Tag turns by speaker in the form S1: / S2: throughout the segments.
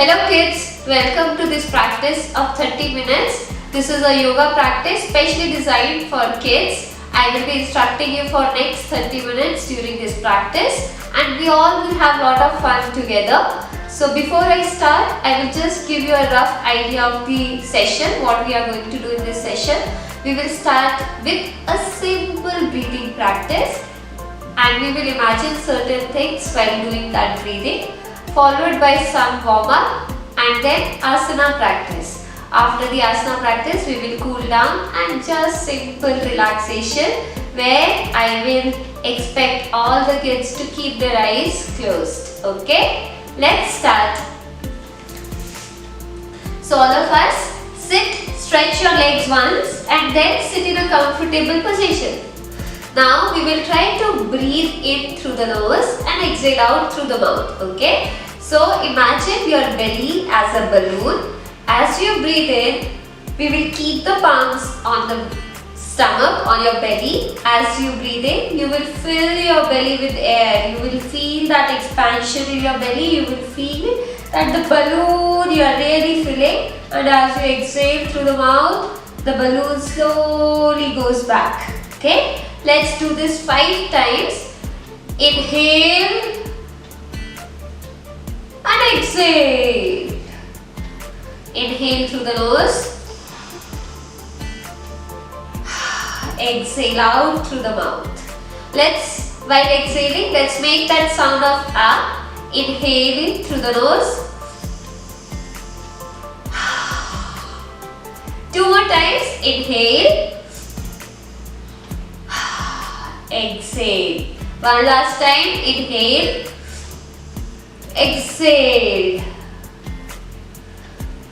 S1: Hello kids, welcome to this practice of 30 minutes. This is a yoga practice specially designed for kids. I will be instructing you for next 30 minutes during this practice and we all will have a lot of fun together. So before I start, I will just give you a rough idea of the session, what we are going to do in this session. We will start with a simple breathing practice and we will imagine certain things while doing that breathing, followed by some warm-up and then asana practice. After the asana practice, we will cool down and just simple relaxation where I will expect all the kids to keep their eyes closed. Okay, let's start. So all of us sit, stretch your legs once and then sit in a comfortable position. Now we will try to breathe in through the nose and exhale out through the mouth. Okay. So imagine your belly as a balloon. As you breathe in, we will keep the palms on the stomach, on your belly. As you breathe in, you will fill your belly with air. You will feel that expansion in your belly. You will feel that the balloon you are really filling. And as you exhale through the mouth, the balloon slowly goes back. Okay? Let's do this 5 times. Inhale and exhale. Inhale through the nose. Exhale out through the mouth. While exhaling, let's make that sound of ah. Inhale through the nose. 2 more times. Inhale. Exhale. One last time. Inhale. Exhale.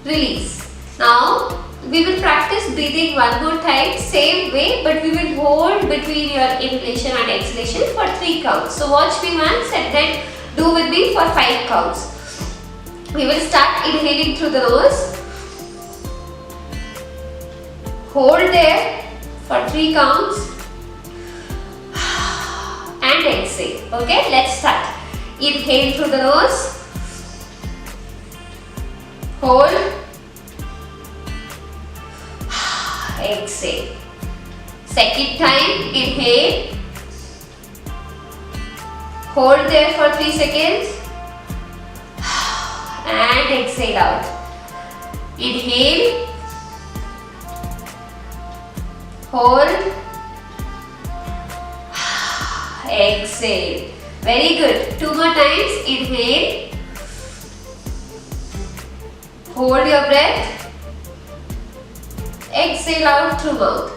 S1: Release. Now we will practice breathing one more time, same way, but we will hold between your inhalation and exhalation for 3 counts. So watch me once and then do with me for 5 counts. We will start inhaling through the nose. Hold there for 3 counts. And exhale. Okay, let's start. Inhale through the nose. Hold. Exhale. Second time, inhale. Hold there for 3 seconds. And exhale out. Inhale. Hold. Exhale. Very good. 2 more times. Inhale. Hold your breath. Exhale out through mouth.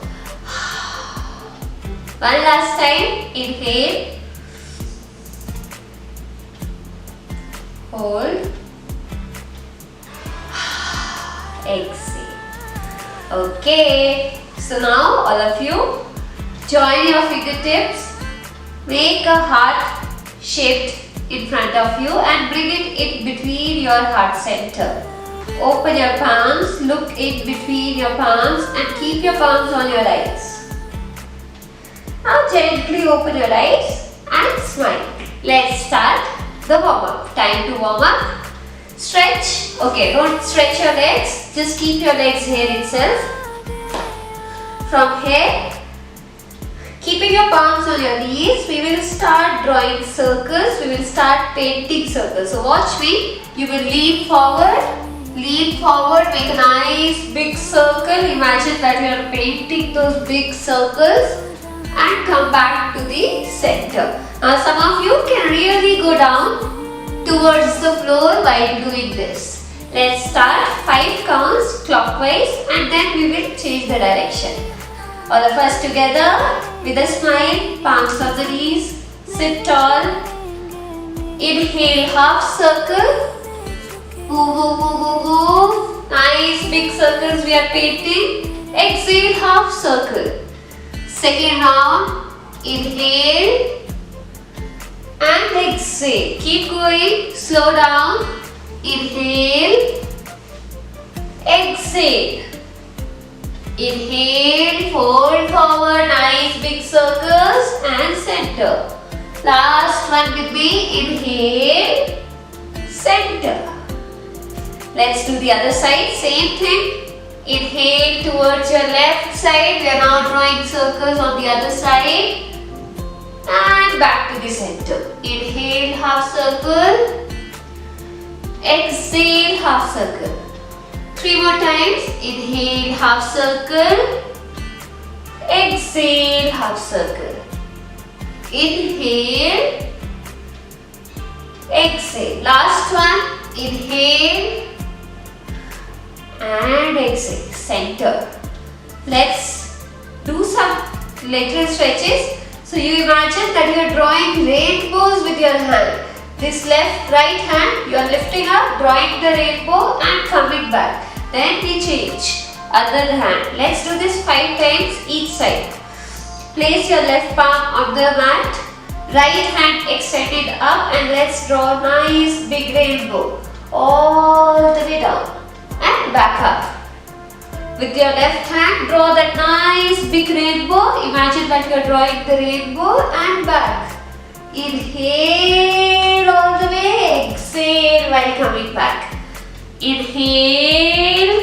S1: One last time. Inhale. Hold. Exhale. Okay. So now all of you join your fingertips. Make a heart shaped in front of you and bring it in between your heart center. Open your palms, look in between your palms and keep your palms on your eyes. Now gently open your eyes and smile. Let's start the warm-up. Time to warm up. Stretch. Okay, don't stretch your legs. Just keep your legs here itself. From here, keeping your palms on your knees, we will start drawing circles. We will start painting circles. So watch me. You will lean forward. Lean forward, make a nice big circle. Imagine that you are painting those big circles and come back to the center. Now some of you can really go down towards the floor while doing this. Let's start 5 counts clockwise and then we will change the direction. All of us together with a smile, palms on the knees, sit tall. Inhale, half circle. Move, move, move, move, move. Nice big circles we are painting. Exhale, half circle. Second round. Inhale and exhale. Keep going. Slow down. Inhale. Exhale. Inhale. Fold forward. Nice big circles and center. Last one with me. Inhale. Center. Let's do the other side. Same thing. Inhale towards your left side. We are now drawing circles on the other side. And back to the center. Inhale, half circle. Exhale, half circle. 3 more times. Inhale, half circle. Exhale, half circle. Inhale. Exhale. Last one. Inhale. And exhale. Center. Let's do some lateral stretches. So you imagine that you are drawing rainbows with your hand. This right hand, you are lifting up, drawing the rainbow and coming back. Then we change. Other hand. Let's do this 5 times each side. Place your left palm on the mat. Right hand extended up and let's draw a nice big rainbow. All the way down. And back up. With your left hand, draw that nice big rainbow. Imagine that you are drawing the rainbow and back. Inhale all the way. Exhale while coming back. Inhale.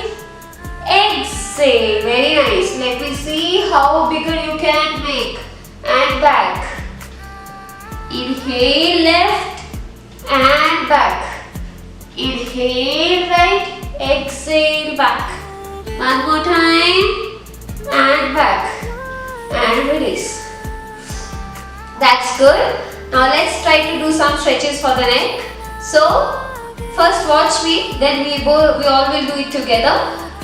S1: Exhale. Very nice. Let me see how bigger you can make. And back. Inhale left and back. Inhale right. Exhale back. One more time and back and release. That's good. Now let's try to do some stretches for the neck. So first watch me, then we all will do it together.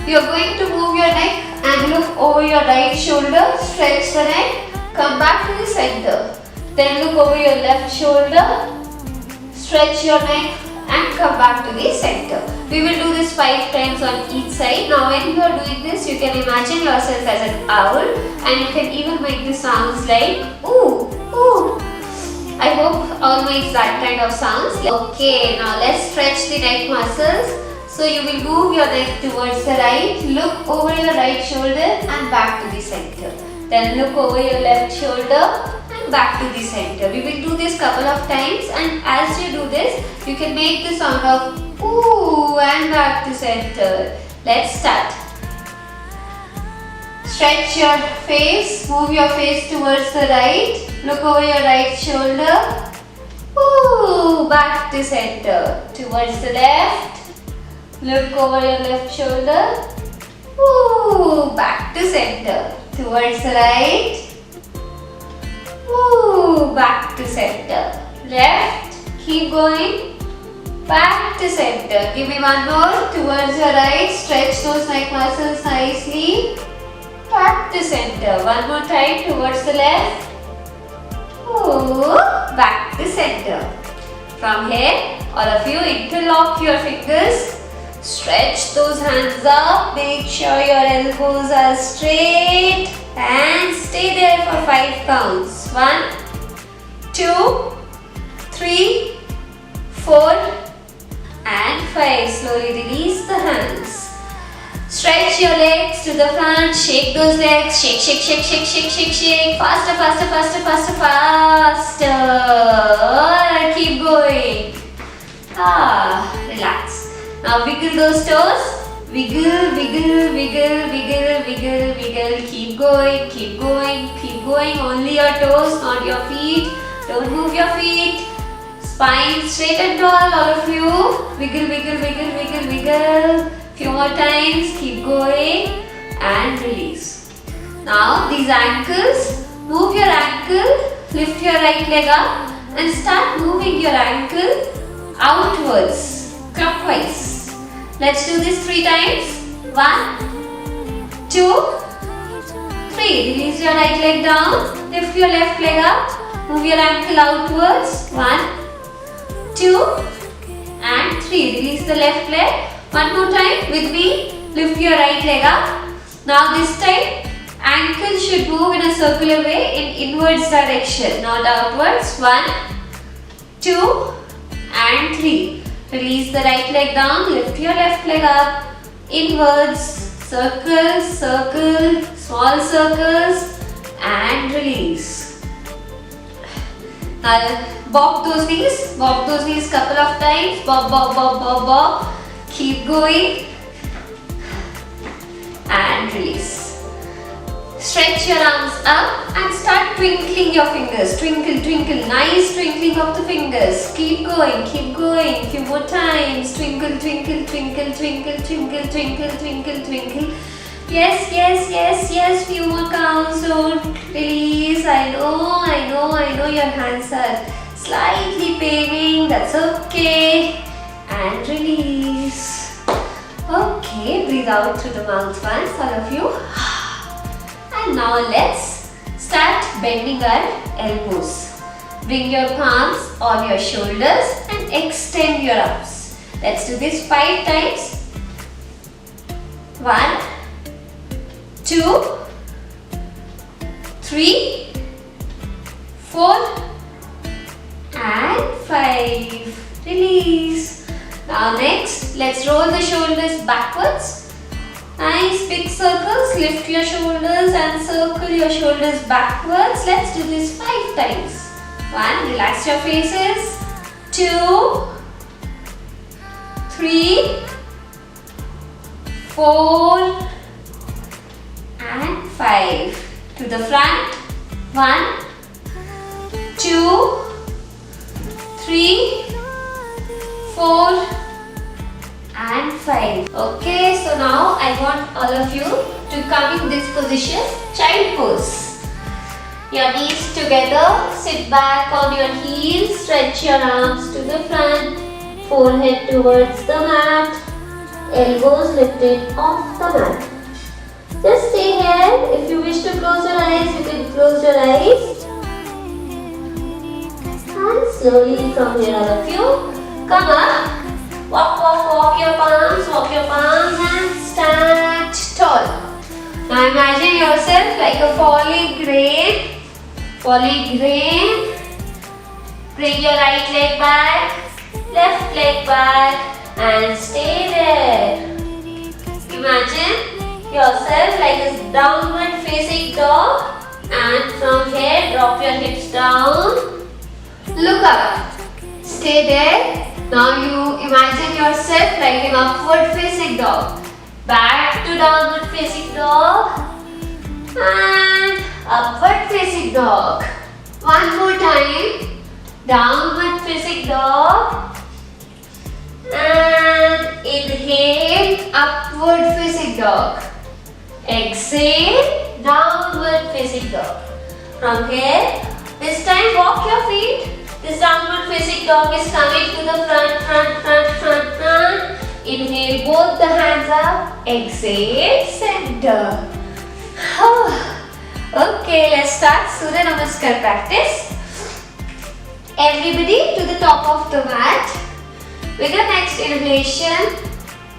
S1: You are going to move your neck and look over your right shoulder, stretch the neck, come back to the center. Then look over your left shoulder, stretch your neck and come back to the center. We will do this 5 times on each side. Now when you are doing this, you can imagine yourself as an owl and you can even make the sounds like ooh, ooh. I hope all makes that kind of sounds. Okay, now let's stretch the neck muscles. So you will move your neck towards the right, look over your right shoulder and back to the center. Then look over your left shoulder and back to the center. We will do this couple of times and as you do this, you can make the sound of ooh and back to center. Let's start. Stretch your face, move your face towards the right, look over your right shoulder, ooh, back to center, towards the left, look over your left shoulder, ooh, back to center, towards the right, ooh, back to center, left, keep going, back to center. Give me one more, towards your right, stretch those neck muscles nicely. Back to center. One more time towards the left. Ooh, back to center. From here, all of you interlock your fingers. Stretch those hands up. Make sure your elbows are straight. And stay there for 5 counts. 1, 2, 3, 4, and 5. Slowly release the hands. Stretch your legs to the front, shake those legs, shake, shake, shake, shake, shake, shake, shake, faster, faster, faster, faster, faster, keep going, relax. Now wiggle those toes, wiggle, wiggle, wiggle, wiggle, wiggle, wiggle, keep going, keep going, keep going, only your toes, not your feet, don't move your feet, spine straight and tall, all of you, wiggle, wiggle, wiggle, wiggle, wiggle. Few more times, keep going and release. Now these ankles, move your ankle, lift your right leg up and start moving your ankle outwards, clockwise. Let's do this 3 times. 1, 2, 3. Release your right leg down, lift your left leg up, move your ankle outwards. 1, 2 and 3. Release the left leg. One more time with me, lift your right leg up. Now this time, ankle should move in a circular way in inwards direction, not outwards. 1, 2 and 3. Release the right leg down, lift your left leg up, inwards, circle, circle, small circles and release. Now bob those knees couple of times, bob, bob, bob, bob, bob. Keep going. And release. Stretch your arms up and start twinkling your fingers. Twinkle, twinkle. Nice twinkling of the fingers. Keep going, keep going. Few more times. Twinkle, twinkle, twinkle, twinkle, twinkle, twinkle, twinkle, twinkle. Yes, yes, yes, yes. Few more counts. Don't release. I know your hands are slightly paining. That's okay. And release. Okay, breathe out through the mouth once, all of you. And now let's start bending our elbows. Bring your palms on your shoulders and extend your arms. Let's do this 5 times. 1, 2, 3, 4, and 5. Release. Now next, let's roll the shoulders backwards. Nice big circles. Lift your shoulders and circle your shoulders backwards. Let's do this 5 times. 1. Relax your faces. 2, 3, 4, and 5. To the front. 1, 2, 3, 4, and 5. Okay, so now I want all of you to come in this position, child pose. Your knees together, sit back on your heels, stretch your arms to the front, forehead towards the mat, elbows lifted off the mat. Just stay here. If you wish to close your eyes, you can close your eyes. And slowly from here, all of you, come up. Walk your palms and stand tall. Now imagine yourself like a falling rain. Bring your right leg back, left leg back and stay there. Imagine yourself like a downward facing dog and from here drop your hips down. Look up. Stay there. Now you imagine yourself like an upward facing dog. Back to downward facing dog. And upward facing dog. One more time. Downward facing dog. And inhale, upward facing dog. Exhale, downward facing dog. From here, this time walk your feet. This downward facing dog is coming to the front. Inhale, both the hands up. Exhale, center. Okay, let's start Surya Namaskar practice. Everybody to the top of the mat. With your next inhalation,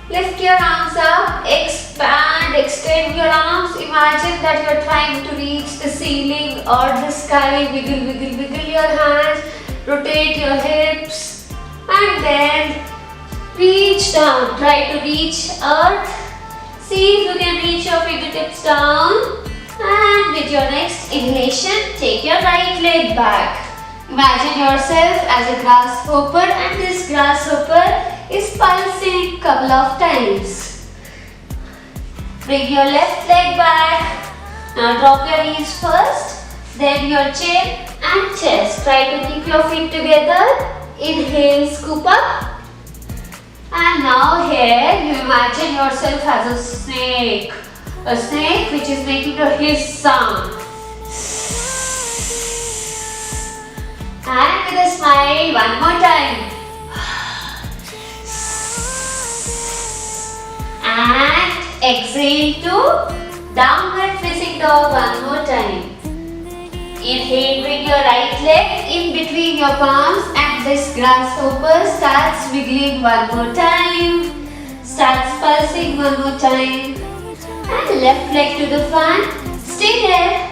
S1: lift your arms up, expand, extend your arms. Imagine that you are trying to reach the ceiling or the sky. Wiggle your hands. Rotate your hips and then reach down. Try to reach earth. See if you can reach your fingertips down. And with your next inhalation, take your right leg back. Imagine yourself as a grasshopper and this grasshopper is pulsing couple of times. Bring your left leg back. Now drop your knees first, then your chin and chest. Try to keep your feet together. Inhale, scoop up. And now here you imagine yourself as a snake. A snake which is making a hiss sound. And with a smile, one more time. And exhale to downward facing dog one more time. Inhale, bring your right leg in between your palms and this grasshopper starts wiggling one more time. Starts pulsing one more time. And left leg to the front. Stay there.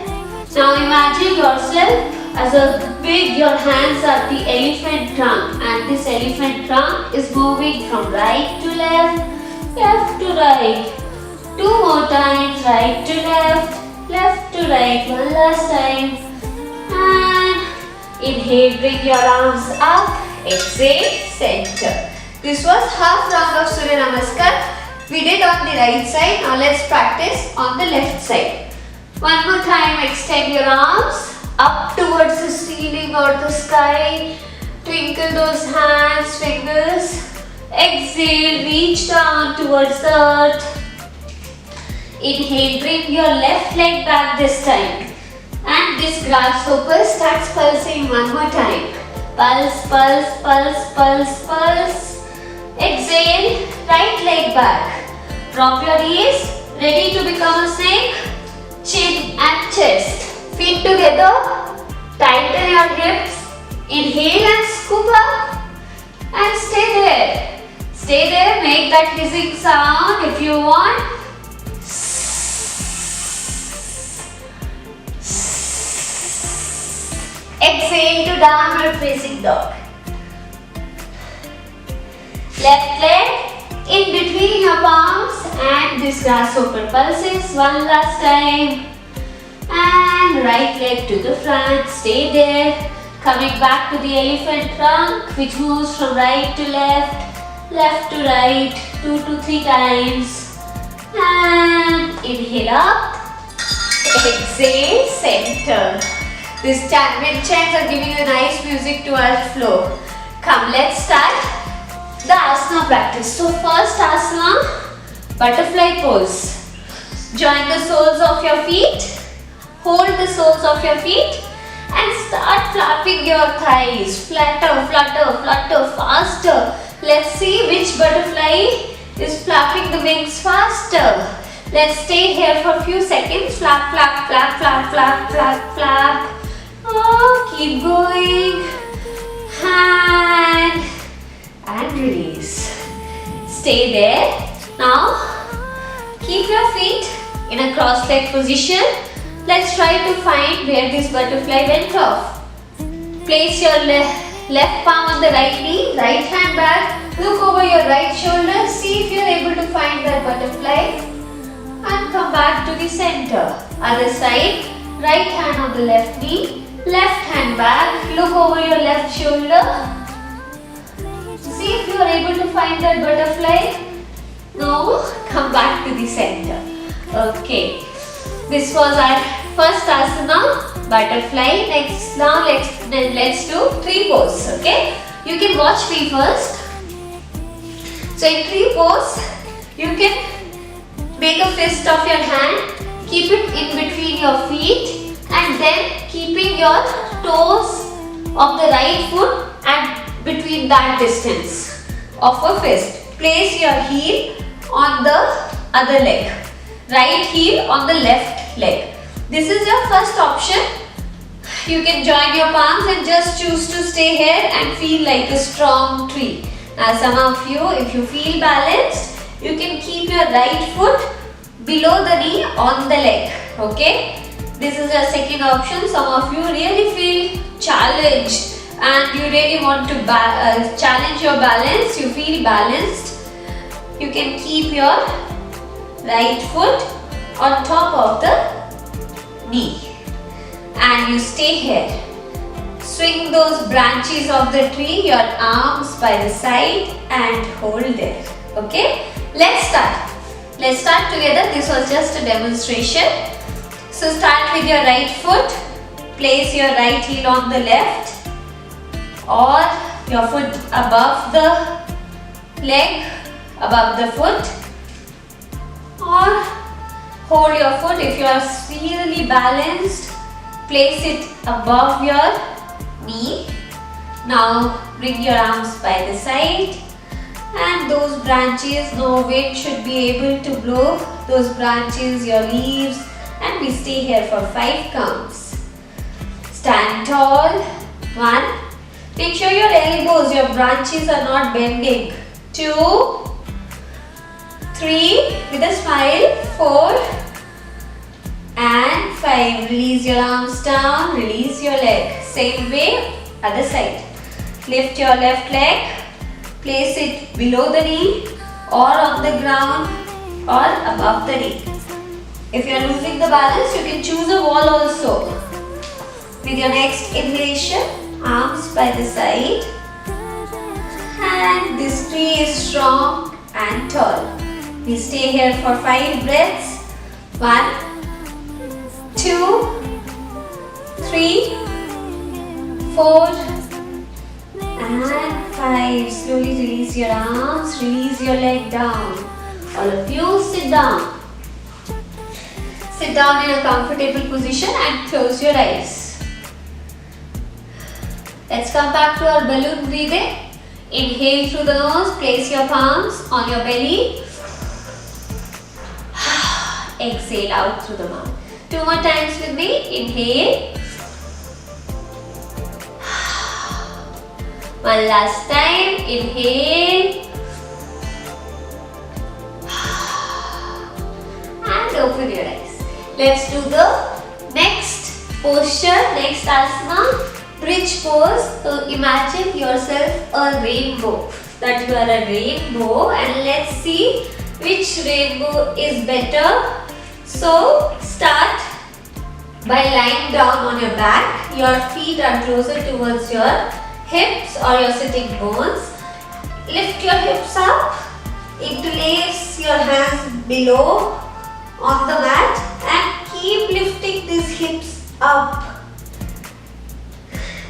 S1: Now imagine yourself as a big, your hands are the elephant trunk and this elephant trunk is moving from right to left, left to right. 2 more times, right to left, left to right, one last time. And inhale, bring your arms up, exhale, center. This was half round of Surya Namaskar. We did on the right side. Now let's practice on the left side. One more time, extend your arms up towards the ceiling or the sky. Twinkle those hands, fingers. Exhale, reach down towards the earth. Inhale, bring your left leg back this time. And this grasshopper starts pulsing one more time. Pulse, pulse, pulse, pulse, pulse. Exhale, right leg back. Drop your knees, ready to become a snake. Chin and chest. Feet together. Tighten your hips. Inhale and scoop up. And stay there. Stay there, make that hissing sound if you want. Exhale to downward facing dog. Left leg in between your palms and this grasshopper pulses one last time. And right leg to the front, stay there. Coming back to the elephant trunk which moves from right to left, left to right, 2 to 3 times. And inhale up, exhale, center. These wind chimes are giving you nice music to our flow. Come, let's start the asana practice. So first asana, butterfly pose. Join the soles of your feet. Hold the soles of your feet and start flapping your thighs. Flutter, flutter, flutter, faster. Let's see which butterfly is flapping the wings faster. Let's stay here for a few seconds. Flap, flap, flap, flap, flap, flap, flap. Oh, keep going. And release. Stay there. Now, keep your feet in a cross-leg position. Let's try to find where this butterfly went off. Place your left palm on the right knee, right hand back. Look over your right shoulder. See if you are able to find that butterfly. And come back to the center. Other side, right hand on the left knee. Left hand back, look over your left shoulder. See if you are able to find that butterfly. No, come back to the center. Okay, this was our first asana, butterfly. Next, now let's do tree pose. Okay, you can watch me first. So in tree pose, you can make a fist of your hand, keep it in between your feet. And then keeping your toes of the right foot and between that distance of a fist. Place your heel on the other leg. Right heel on the left leg. This is your first option. You can join your palms and just choose to stay here and feel like a strong tree. Now some of you, if you feel balanced, you can keep your right foot below the knee on the leg. Okay? This is your second option. Some of you really feel challenged and you really want to challenge your balance. You feel balanced. You can keep your right foot on top of the knee. And you stay here. Swing those branches of the tree, your arms by the side and hold there. Okay? Let's start. Let's start together. This was just a demonstration. So start with your right foot, place your right heel on the left or your foot above the leg, above the foot, or hold your foot if you are really balanced, place it above your knee. Now bring your arms by the side and those branches, no wind should be able to blow those branches, your leaves. And we stay here for 5 counts. Stand tall. 1. Make sure your elbows, your branches are not bending. 2. 3. With a smile. 4. And 5. Release your arms down. Release your leg. Same way, other side. Lift your left leg. Place it below the knee or on the ground or above the knee. If you are losing the balance, you can choose a wall also. With your next inhalation, arms by the side And this tree is strong and tall. We stay here for 5 breaths. 1, 2, 3, 4, and 5. Slowly release your arms, release your leg down. All of you sit down. Sit down in a comfortable position and close your eyes. Let's come back to our balloon breathing. Inhale through the nose, place your palms on your belly. Exhale out through the mouth. 2 more times with me. Inhale. One last time. Inhale. And open your eyes. Let's do the next posture, next asana. Bridge pose. So imagine yourself a rainbow. That you are a rainbow, and let's see which rainbow is better. So start by lying down on your back. Your feet are closer towards your hips or your sitting bones. Lift your hips up. Interlace your hands below on the mat and keep lifting these hips up.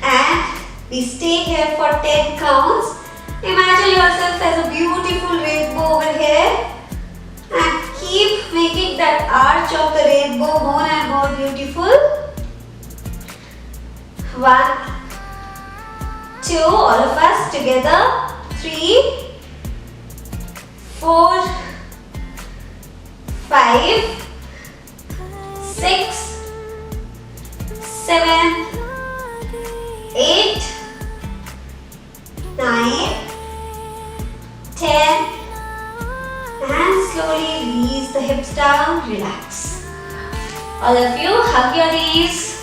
S1: And we stay here for 10 counts. Imagine yourself as a beautiful rainbow over here. And keep making that arch of the rainbow more and more beautiful. 1, 2, all of us together. 3, 4, 5, 6, 7, 8, 9, 10, and slowly release the hips down, relax. All of you, hug your knees.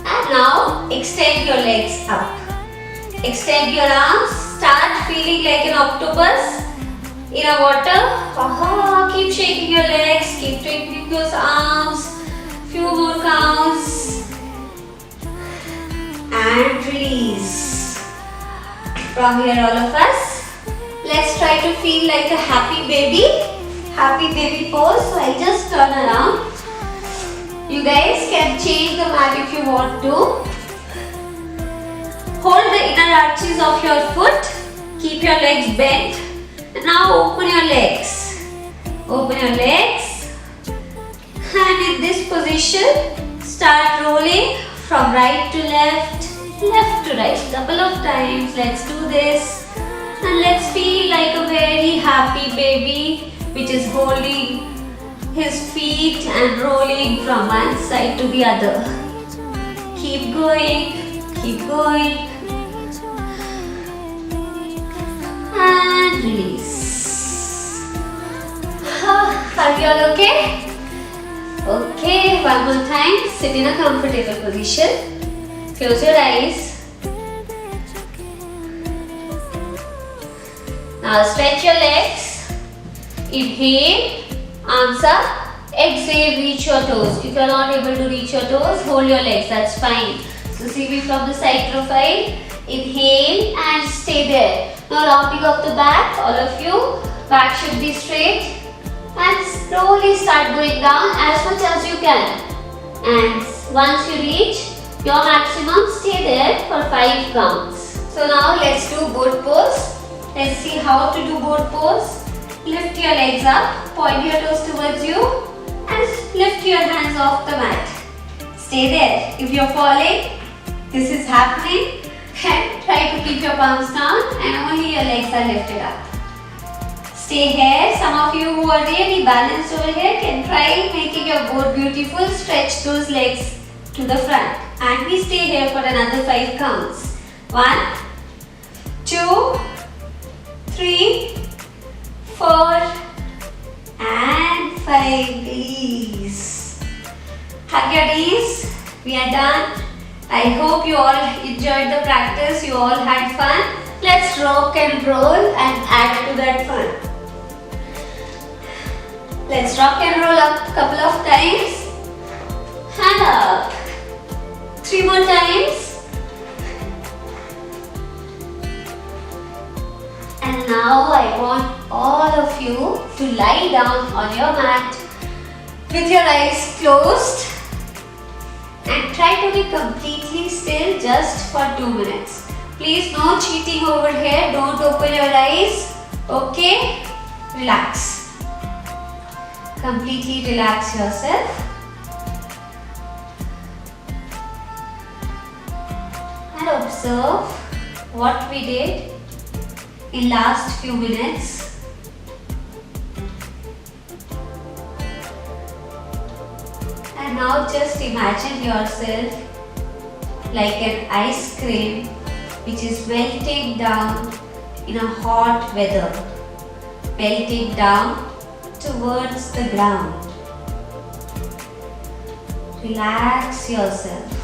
S1: And now, extend your legs up. Extend your arms. Start feeling like an octopus in a water. Keep shaking your legs. Keep twinkling those arms. Few more counts. And release. From here, all of us, let's try to feel like a happy baby. Happy baby pose. So I just turn around. You guys can change the mat if you want to. Hold the inner arches of your foot. Keep your legs bent. And now open your legs. Open your legs. And in this position, start rolling from right to left, left to right. Couple of times. Let's do this. And let's feel like a very happy baby which is holding his feet and rolling from one side to the other. Keep going. Keep going. And release. Are we all okay? Okay, one more time. Sit in a comfortable position. Close your eyes. Now stretch your legs. Inhale, arms up. Exhale, reach your toes. If you are not able to reach your toes, hold your legs. That's fine. So see me from the side profile. Inhale and stay there. Now rounding up the back, all of you. Back should be straight. And slowly start going down as much as you can. And once you reach your maximum, stay there for 5 counts. So now let's do boat pose. Let's see how to do boat pose. Lift your legs up, point your toes towards you and lift your hands off the mat. Stay there. If you're falling, this is happening. And try to keep your palms down and only your legs are lifted up. Stay here. Some of you who are really balanced over here can try making your boat beautiful. Stretch those legs to the front. And we stay here for another 5 counts. 1, 2, 3, 4, and 5. Release. Hug your knees. We are done. I hope you all enjoyed the practice. You all had fun. Let's rock and roll and add to that fun. Let's rock and roll up a couple of times. And up. 3 more times. And now I want all of you to lie down on your mat with your eyes closed and try to be completely still just for 2 minutes. Please, no cheating over here. Don't open your eyes. Okay? Relax. Completely relax yourself. And observe what we did in last few minutes. And now just imagine yourself like an ice cream which is melting down in a hot weather, melting down towards the ground. Relax yourself.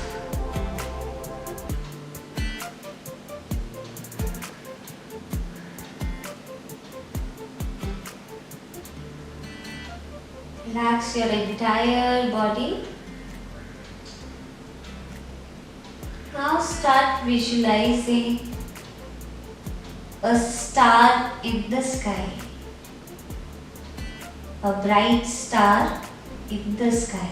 S1: Relax your entire body. Now start visualizing a star in the sky. A bright star in the sky.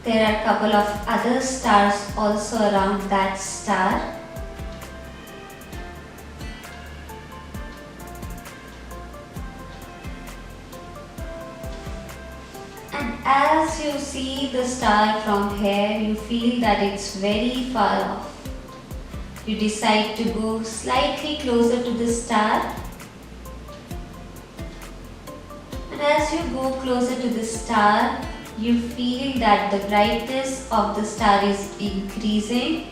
S1: There are a couple of other stars also around that star. And as you see the star from here, you feel that it's very far off. You decide to go slightly closer to the star. And as you go closer to the star, you feel that the brightness of the star is increasing.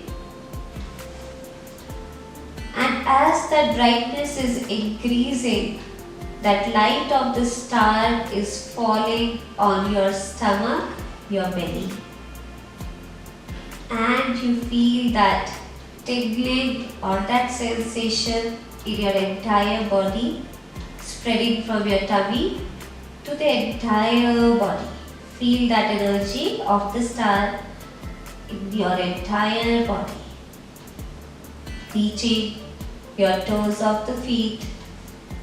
S1: And as that brightness is increasing, that light of the star is falling on your stomach, your belly. And you feel that tingling or that sensation in your entire body, spreading from your tummy to the entire body. Feel that energy of the star in your entire body, reaching your toes of the feet,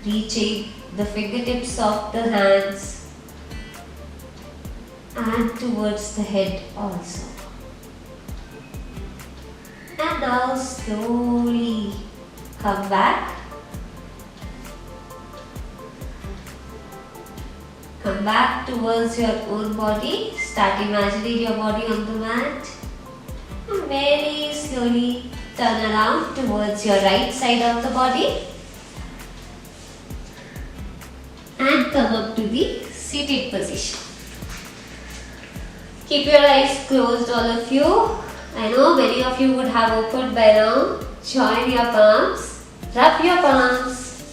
S1: reaching the fingertips of the hands, and towards the head also. And now slowly come back. Come back towards your own body. Start imagining your body on the mat. And very slowly turn around towards your right side of the body. And come up to the seated position. Keep your eyes closed, all of you. I know many of you would have opened by now. Join your palms, rub your palms,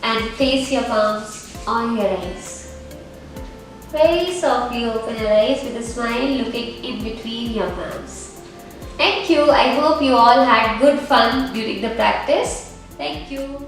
S1: and place your palms on your eyes. Very softly open your eyes with a smile, looking in between your palms. Thank you. I hope you all had good fun during the practice. Thank you.